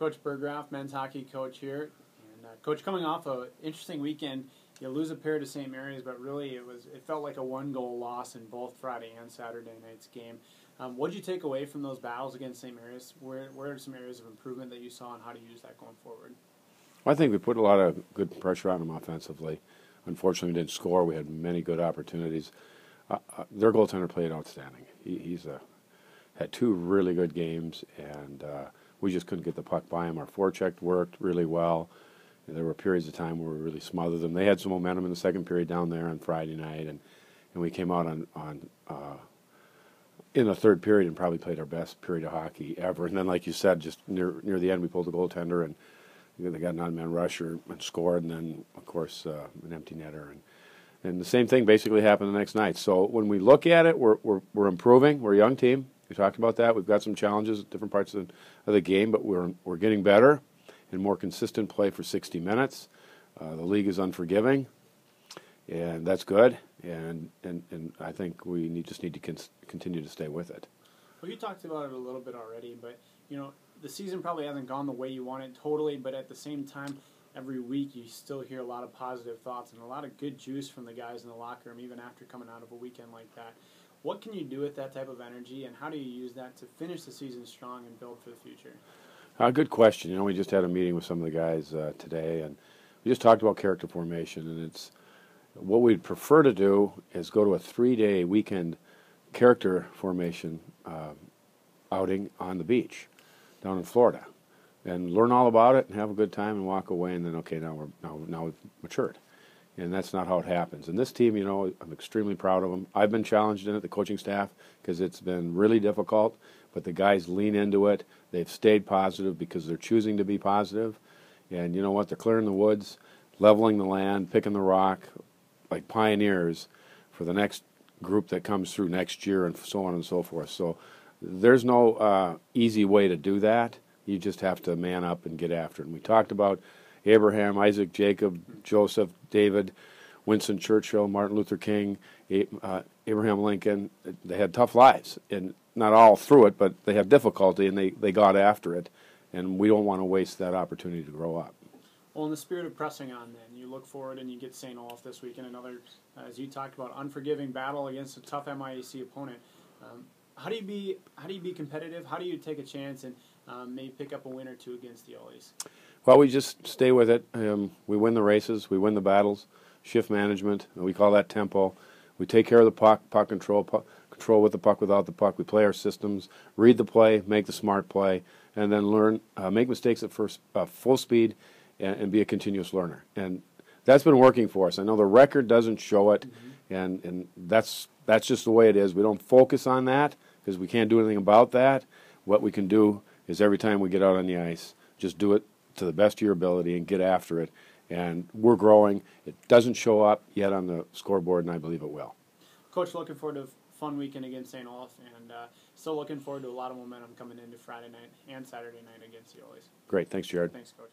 Coach Burggraf, men's hockey coach here. And Coach, coming off an interesting weekend, you lose a pair to St. Mary's, but really it felt like a one-goal loss in both Friday and Saturday night's game. What did you take away from those battles against St. Mary's? Where are some areas of improvement that you saw, and how to use that going forward? Well, I think we put a lot of good pressure on them offensively. Unfortunately, we didn't score. We had many good opportunities. Their goaltender played outstanding. He's had two really good games, and we just couldn't get the puck by him. Our forecheck worked really well. And there were periods of time where we really smothered them. They had some momentum in the second period down there on Friday night, and we came out in the third period and probably played our best period of hockey ever. And then, like you said, just near the end, we pulled the goaltender, and they got an odd-man rusher and scored, and then, of course, an empty netter. And the same thing basically happened the next night. So when we look at it, we're improving. We're a young team. We talked about that. We've got some challenges at different parts of the game, but we're getting better and more consistent play for 60 minutes. The league is unforgiving, and that's good. And I think we just need to continue to stay with it. Well, you talked about it a little bit already, but the season probably hasn't gone the way you want it totally. But at the same time, every week you still hear a lot of positive thoughts and a lot of good juice from the guys in the locker room, even after coming out of a weekend like that. What can you do with that type of energy, and how do you use that to finish the season strong and build for the future? Good question. We just had a meeting with some of the guys today, and we just talked about character formation. And it's what we'd prefer to do is go to a 3-day weekend character formation outing on the beach down in Florida, and learn all about it and have a good time and walk away. And then, okay, now we've matured. And that's not how it happens. And this team, I'm extremely proud of them. I've been challenged in it, the coaching staff, because it's been really difficult. But the guys lean into it. They've stayed positive because they're choosing to be positive. And you know what? They're clearing the woods, leveling the land, picking the rock, like pioneers for the next group that comes through next year, and so on and so forth. So there's no easy way to do that. You just have to man up and get after it. And we talked about Abraham, Isaac, Jacob, Joseph, David, Winston Churchill, Martin Luther King, Abraham Lincoln. They had tough lives, and not all through it, but they had difficulty, and they got after it. And we don't want to waste that opportunity to grow up. Well, in the spirit of pressing on, then, you look forward and you get St. Olaf this week in another, as you talked about, unforgiving battle against a tough MIAC opponent. How do you be competitive? How do you take a chance and maybe pick up a win or two against the Ollies? Well, we just stay with it. We win the races. We win the battles. Shift management. We call that tempo. We take care of the puck control, control with the puck, without the puck. We play our systems, read the play, make the smart play, and then learn, make mistakes at first, full speed, and be a continuous learner. And that's been working for us. I know the record doesn't show it, and that's just the way it is. We don't focus on that because we can't do anything about that. What we can do is every time we get out on the ice, just do it to the best of your ability and get after it. And we're growing. It doesn't show up yet on the scoreboard, and I believe it will. Coach, looking forward to a fun weekend against St. Olaf, and still looking forward to a lot of momentum coming into Friday night and Saturday night against the Ollies. Great. Thanks, Jared. Thanks, Coach.